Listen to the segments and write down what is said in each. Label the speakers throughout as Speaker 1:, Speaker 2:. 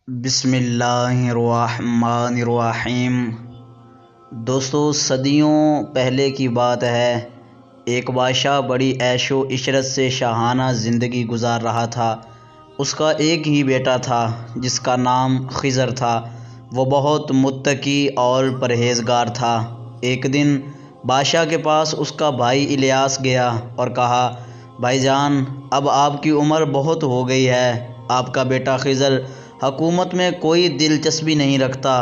Speaker 1: بسم اللہ الرحمن الرحیم۔ دوستو، صدیوں پہلے کی بات ہے۔ ایک بادشاہ بڑی عیش و عشرت سے شاہانہ زندگی گزار رہا تھا۔ اس کا ایک ہی بیٹا تھا جس کا نام خضر تھا۔ وہ بہت متقی اور پرہیزگار تھا۔ ایک دن بادشاہ کے پاس اس کا بھائی الیاس گیا اور کہا، بھائی جان، اب آپ کی عمر بہت ہو گئی ہے۔ آپ کا بیٹا خضر حکومت میں کوئی دلچسپی نہیں رکھتا۔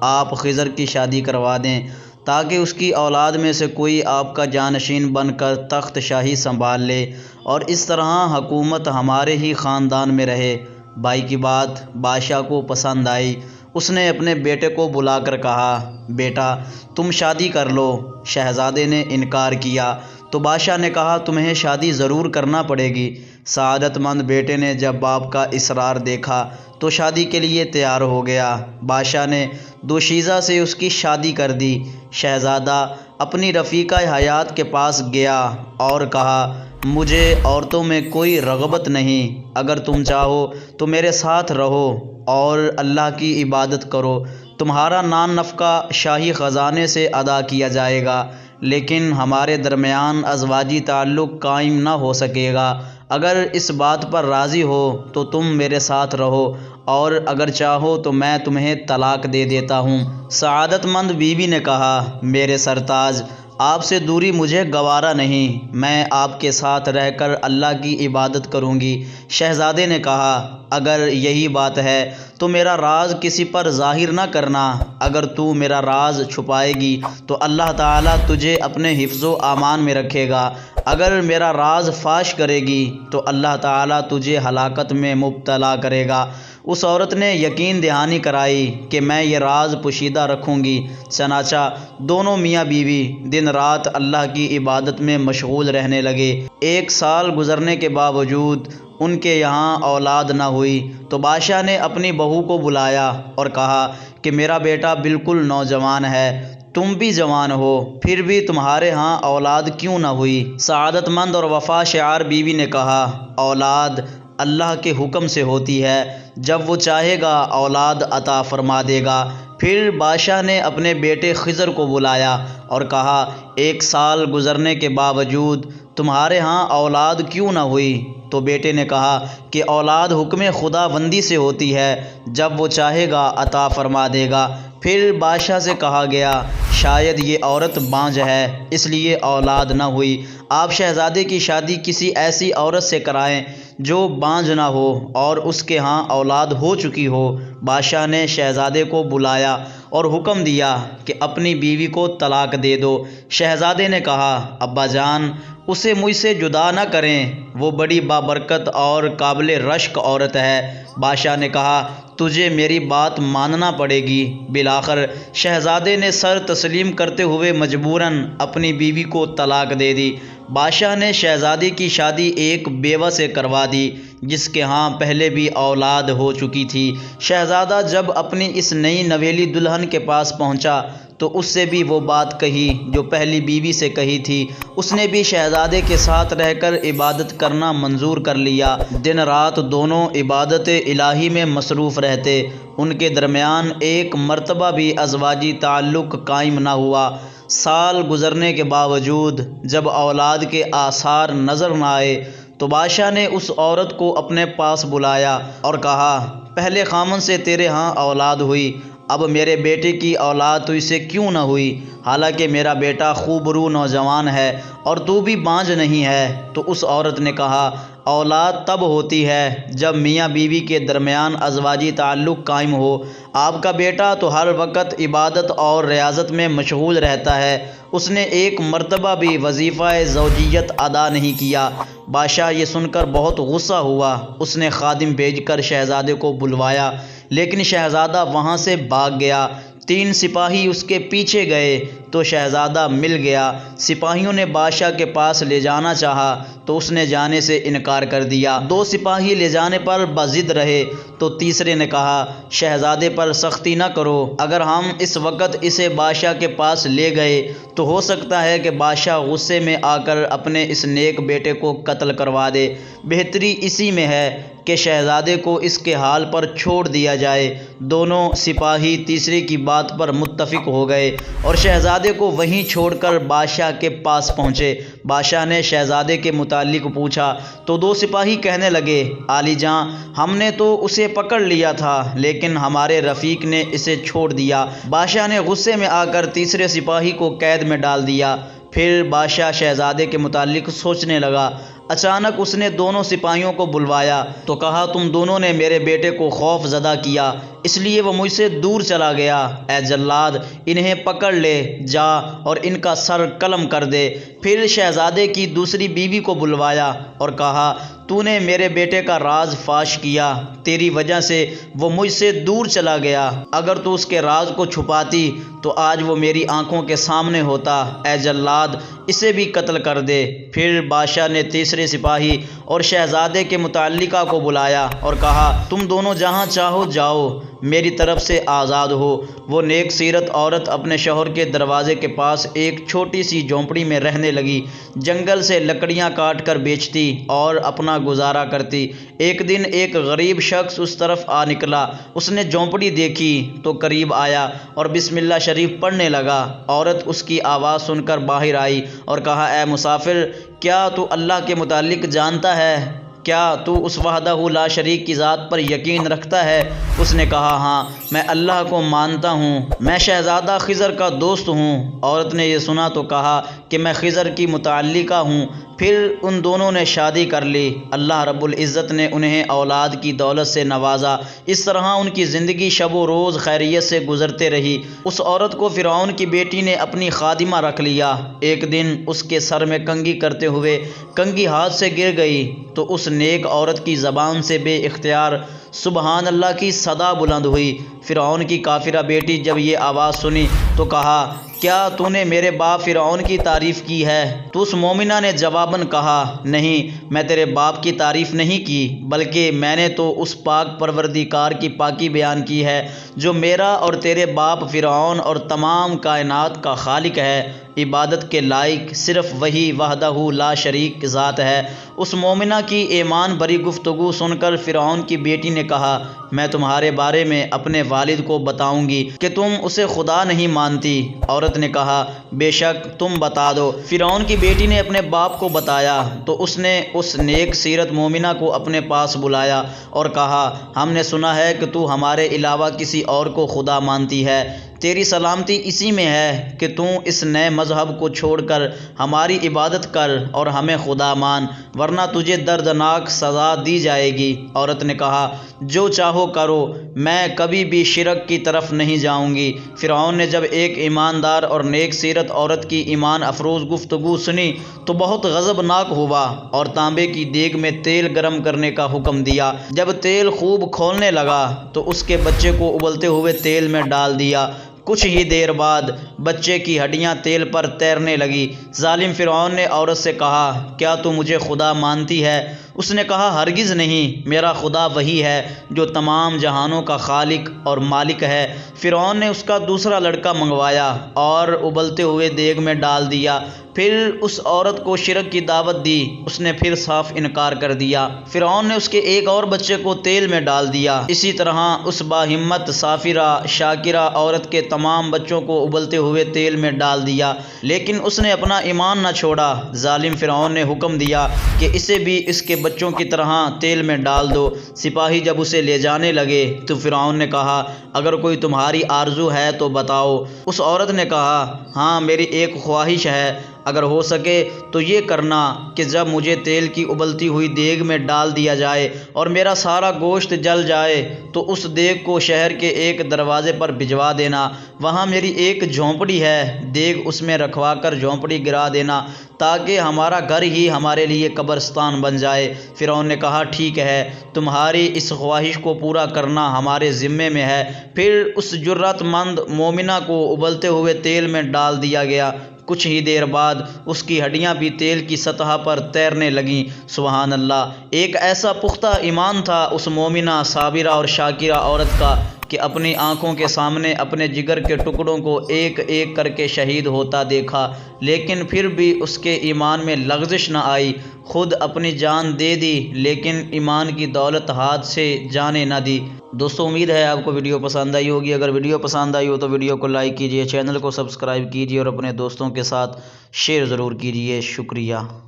Speaker 1: آپ خضر کی شادی کروا دیں تاکہ اس کی اولاد میں سے کوئی آپ کا جانشین بن کر تخت شاہی سنبھال لے اور اس طرح حکومت ہمارے ہی خاندان میں رہے۔ بھائی کی بات بادشاہ کو پسند آئی۔ اس نے اپنے بیٹے کو بلا کر کہا، بیٹا، تم شادی کر لو۔ شہزادے نے انکار کیا تو بادشاہ نے کہا، تمہیں شادی ضرور کرنا پڑے گی۔ سعادت مند بیٹے نے جب باپ کا اصرار دیکھا تو شادی کے لیے تیار ہو گیا۔ بادشاہ نے دوشیزہ سے اس کی شادی کر دی۔ شہزادہ اپنی رفیقہ حیات کے پاس گیا اور کہا، مجھے عورتوں میں کوئی رغبت نہیں۔ اگر تم چاہو تو میرے ساتھ رہو اور اللہ کی عبادت کرو۔ تمہارا نان نفقہ شاہی خزانے سے ادا کیا جائے گا، لیکن ہمارے درمیان ازواجی تعلق قائم نہ ہو سکے گا۔ اگر اس بات پر راضی ہو تو تم میرے ساتھ رہو، اور اگر چاہو تو میں تمہیں طلاق دے دیتا ہوں۔ سعادت مند بیوی نے کہا، میرے سرتاج، آپ سے دوری مجھے گوارا نہیں۔ میں آپ کے ساتھ رہ کر اللہ کی عبادت کروں گی۔ شہزادے نے کہا، اگر یہی بات ہے تو میرا راز کسی پر ظاہر نہ کرنا۔ اگر تو میرا راز چھپائے گی تو اللہ تعالیٰ تجھے اپنے حفظ و امان میں رکھے گا۔ اگر میرا راز فاش کرے گی تو اللہ تعالیٰ تجھے ہلاکت میں مبتلا کرے گا۔ اس عورت نے یقین دہانی کرائی کہ میں یہ راز پوشیدہ رکھوں گی۔ چنانچہ دونوں میاں بیوی دن رات اللہ کی عبادت میں مشغول رہنے لگے۔ 1 سال گزرنے کے باوجود ان کے یہاں اولاد نہ ہوئی تو بادشاہ نے اپنی بہو کو بلایا اور کہا کہ میرا بیٹا بالکل نوجوان ہے، تم بھی جوان ہو، پھر بھی تمہارے ہاں اولاد کیوں نہ ہوئی؟ سعادت مند اور وفا شعار بیوی نے کہا، اولاد اللہ کے حکم سے ہوتی ہے، جب وہ چاہے گا اولاد عطا فرما دے گا۔ پھر بادشاہ نے اپنے بیٹے خضر کو بلایا اور کہا، 1 سال گزرنے کے باوجود تمہارے ہاں اولاد کیوں نہ ہوئی؟ تو بیٹے نے کہا کہ اولاد حکم خداوندی سے ہوتی ہے، جب وہ چاہے گا عطا فرما دے گا۔ پھر بادشاہ سے کہا گیا، شاید یہ عورت بانجھ ہے، اس لیے اولاد نہ ہوئی۔ آپ شہزادے کی شادی کسی ایسی عورت سے کرائیں جو بانجھ نہ ہو اور اس کے ہاں اولاد ہو چکی ہو۔ بادشاہ نے شہزادے کو بلایا اور حکم دیا کہ اپنی بیوی کو طلاق دے دو۔ شہزادے نے کہا، ابا جان، اسے مجھ سے جدا نہ کریں، وہ بڑی بابرکت اور قابل رشک عورت ہے۔ بادشاہ نے کہا، تجھے میری بات ماننا پڑے گی۔ بالآخر شہزادے نے سر تسلیم کرتے ہوئے مجبوراً اپنی بیوی کو طلاق دے دی۔ بادشاہ نے شہزادی کی شادی ایک بیوہ سے کروا دی جس کے ہاں پہلے بھی اولاد ہو چکی تھی۔ شہزادہ جب اپنی اس نئی نویلی دلہن کے پاس پہنچا تو اس سے بھی وہ بات کہی جو پہلی بیوی سے کہی تھی۔ اس نے بھی شہزادے کے ساتھ رہ کر عبادت کرنا منظور کر لیا۔ دن رات دونوں عبادت الہی میں مصروف رہتے۔ ان کے درمیان ایک مرتبہ بھی ازواجی تعلق قائم نہ ہوا۔ سال گزرنے کے باوجود جب اولاد کے آثار نظر نہ آئے تو بادشاہ نے اس عورت کو اپنے پاس بلایا اور کہا، پہلے خامن سے تیرے ہاں اولاد ہوئی، اب میرے بیٹے کی اولاد تو اسے کیوں نہ ہوئی؟ حالانکہ میرا بیٹا خوبرو نوجوان ہے اور تو بھی بانجھ نہیں ہے۔ تو اس عورت نے کہا، اولاد تب ہوتی ہے جب میاں بیوی کے درمیان ازواجی تعلق قائم ہو۔ آپ کا بیٹا تو ہر وقت عبادت اور ریاضت میں مشغول رہتا ہے، اس نے ایک مرتبہ بھی وظیفہ زوجیت ادا نہیں کیا۔ بادشاہ یہ سن کر بہت غصہ ہوا۔ اس نے خادم بھیج کر شہزادے کو بلوایا، لیکن شہزادہ وہاں سے بھاگ گیا۔ 3 سپاہی اس کے پیچھے گئے تو تو شہزادہ مل گیا۔ سپاہیوں نے بادشاہ کے پاس لے جانا چاہا تو اس نے جانے سے انکار کر دیا۔ 2 سپاہی لے جانے پر بضد رہے تو تیسرے نے کہا شہزادے پر سختی نہ کرو، اگر ہم اس وقت اسے بادشاہ کے پاس لے گئے تو ہو سکتا ہے کہ بادشاہ غصے میں آ کر اپنے اس نیک بیٹے کو قتل کروا دے۔ بہتری اسی میں ہے کہ شہزادے کو اس کے حال پر چھوڑ دیا جائے۔ دونوں سپاہی تیسرے کی بات پر متفق ہو گئے اور شہزادے کو وہیں چھوڑ کر بادشاہ کے پاس پہنچے۔ بادشاہ نے شہزادے کے متعلق پوچھا تو 2 سپاہی کہنے لگے عالی جاں، ہم نے تو اسے پکڑ لیا تھا لیکن ہمارے رفیق نے اسے چھوڑ دیا۔ بادشاہ نے غصے میں آ کر تیسرے سپاہی کو قید میں ڈال دیا۔ پھر بادشاہ شہزادے کے متعلق سوچنے لگا۔ اچانک اس نے دونوں سپاہیوں کو بلوایا تو کہا تم دونوں نے میرے بیٹے کو خوف زدہ کیا، اس لیے وہ مجھ سے دور چلا گیا۔ اے جلاد، انہیں پکڑ لے جا اور ان کا سر قلم کر دے۔ پھر شہزادے کی دوسری بیوی کو بلوایا اور کہا تو نے میرے بیٹے کا راز فاش کیا، تیری وجہ سے وہ مجھ سے دور چلا گیا، اگر تو اس کے راز کو چھپاتی تو آج وہ میری آنکھوں کے سامنے ہوتا۔ اے جلاد، اسے بھی قتل کر دے۔ پھر بادشاہ نے تیسرے سپاہی اور شہزادے کے متعلقہ کو بلایا اور کہا تم دونوں جہاں چاہو جاؤ، میری طرف سے آزاد ہو۔ وہ نیک سیرت عورت اپنے شوہر کے دروازے کے پاس ایک چھوٹی سی جھونپڑی میں رہنے لگی، جنگل سے لکڑیاں کاٹ کر بیچتی اور اپنا گزارا کرتی۔ ایک دن ایک غریب شخص اس طرف آ نکلا، اس نے جھونپڑی دیکھی تو قریب آیا اور بسم اللہ شریف پڑھنے لگا۔ عورت اس کی آواز سن کر باہر آئی اور کہا اے مسافر، کیا تو اللہ کے متعلق جانتا ہے؟ کیا تو اس وحدہ لا شریک کی ذات پر یقین رکھتا ہے؟ اس نے کہا ہاں، میں اللہ کو مانتا ہوں، میں شہزادہ خضر کا دوست ہوں۔ عورت نے یہ سنا تو کہا کہ میں خضر کی متعلقہ ہوں۔ پھر ان دونوں نے شادی کر لی۔ اللہ رب العزت نے انہیں اولاد کی دولت سے نوازا۔ اس طرح ان کی زندگی شب و روز خیریت سے گزرتے رہی۔ اس عورت کو فرعون کی بیٹی نے اپنی خادمہ رکھ لیا۔ ایک دن اس کے سر میں کنگھی کرتے ہوئے کنگھی ہاتھ سے گر گئی تو اس نیک عورت کی زبان سے بے اختیار سبحان اللہ کی صدا بلند ہوئی۔ فرعون کی کافرہ بیٹی جب یہ آواز سنی تو کہا کیا تو نے میرے باپ فرعون کی تعریف کی ہے؟ تو اس مومنہ نے جواباً کہا نہیں، میں تیرے باپ کی تعریف نہیں کی، بلکہ میں نے تو اس پاک پروردگار کی پاکی بیان کی ہے جو میرا اور تیرے باپ فرعون اور تمام کائنات کا خالق ہے۔ عبادت کے لائق صرف وہی وحدہ لا شریک ذات ہے۔ اس مومنہ کی ایمان بری گفتگو سن کر فرعون کی بیٹی نے کہا میں تمہارے بارے میں اپنے والد کو بتاؤں گی کہ تم اسے خدا نہیں مانتی۔ عورت نے کہا بے شک تم بتا دو۔ فرعون کی بیٹی نے اپنے باپ کو بتایا تو اس نے اس نیک سیرت مومنہ کو اپنے پاس بلایا اور کہا ہم نے سنا ہے کہ تو ہمارے علاوہ کسی اور کو خدا مانتی ہے، تیری سلامتی اسی میں ہے کہ تو اس نئے مذہب کو چھوڑ کر ہماری عبادت کر اور ہمیں خدا مان، ورنہ تجھے دردناک سزا دی جائے گی۔ عورت نے کہا جو چاہو کرو، میں کبھی بھی شرک کی طرف نہیں جاؤں گی۔ فرعون نے جب ایک ایماندار اور نیک سیرت عورت کی ایمان افروز گفتگو سنی تو بہت غضبناک ہوا اور تانبے کی دیگ میں تیل گرم کرنے کا حکم دیا۔ جب تیل خوب کھولنے لگا تو اس کے بچے کو ابلتے ہوئے تیل میں ڈال دیا۔ کچھ ہی دیر بعد بچے کی ہڈیاں تیل پر تیرنے لگی۔ ظالم فرعون نے عورت سے کہا کیا تو مجھے خدا مانتی ہے؟ اس نے کہا ہرگز نہیں، میرا خدا وہی ہے جو تمام جہانوں کا خالق اور مالک ہے۔ فرعون نے اس کا دوسرا لڑکا منگوایا اور ابلتے ہوئے دیگ میں ڈال دیا۔ پھر اس عورت کو شرک کی دعوت دی، اس نے پھر صاف انکار کر دیا۔ فرعون نے اس کے ایک اور بچے کو تیل میں ڈال دیا۔ اسی طرح اس باہمت صافرہ شاکرہ عورت کے تمام بچوں کو ابلتے ہوئے تیل میں ڈال دیا، لیکن اس نے اپنا ایمان نہ چھوڑا۔ ظالم فرعون نے حکم دیا کہ اسے بھی اس کے بچوں کی طرح تیل میں ڈال دو۔ سپاہی جب اسے لے جانے لگے تو فرعون نے کہا اگر کوئی تمہاری آرزو ہے تو بتاؤ۔ اس عورت نے کہا ہاں، میری ایک خواہش ہے، اگر ہو سکے تو یہ کرنا کہ جب مجھے تیل کی ابلتی ہوئی دیگ میں ڈال دیا جائے اور میرا سارا گوشت جل جائے تو اس دیگ کو شہر کے ایک دروازے پر بھجوا دینا۔ وہاں میری ایک جھونپڑی ہے، دیگ اس میں رکھوا کر جھونپڑی گرا دینا تاکہ ہمارا گھر ہی ہمارے لیے قبرستان بن جائے۔ فرعون نے کہا ٹھیک ہے، تمہاری اس خواہش کو پورا کرنا ہمارے ذمے میں ہے۔ پھر اس جرات مند مومنہ کو ابلتے ہوئے تیل میں ڈال دیا گیا۔ کچھ ہی دیر بعد اس کی ہڈیاں بھی تیل کی سطح پر تیرنے لگیں۔ سبحان اللہ! ایک ایسا پختہ ایمان تھا اس مومنہ، صابرہ اور شاکرہ عورت کا کہ اپنی آنکھوں کے سامنے اپنے جگر کے ٹکڑوں کو ایک ایک کر کے شہید ہوتا دیکھا، لیکن پھر بھی اس کے ایمان میں لغزش نہ آئی۔ خود اپنی جان دے دی لیکن ایمان کی دولت ہاتھ سے جانے نہ دی۔ دوستو امید ہے آپ کو ویڈیو پسند آئی ہوگی۔ اگر ویڈیو پسند آئی ہو تو ویڈیو کو لائک کیجئے، چینل کو سبسکرائب کیجئے اور اپنے دوستوں کے ساتھ شیئر ضرور کیجئے۔ شکریہ۔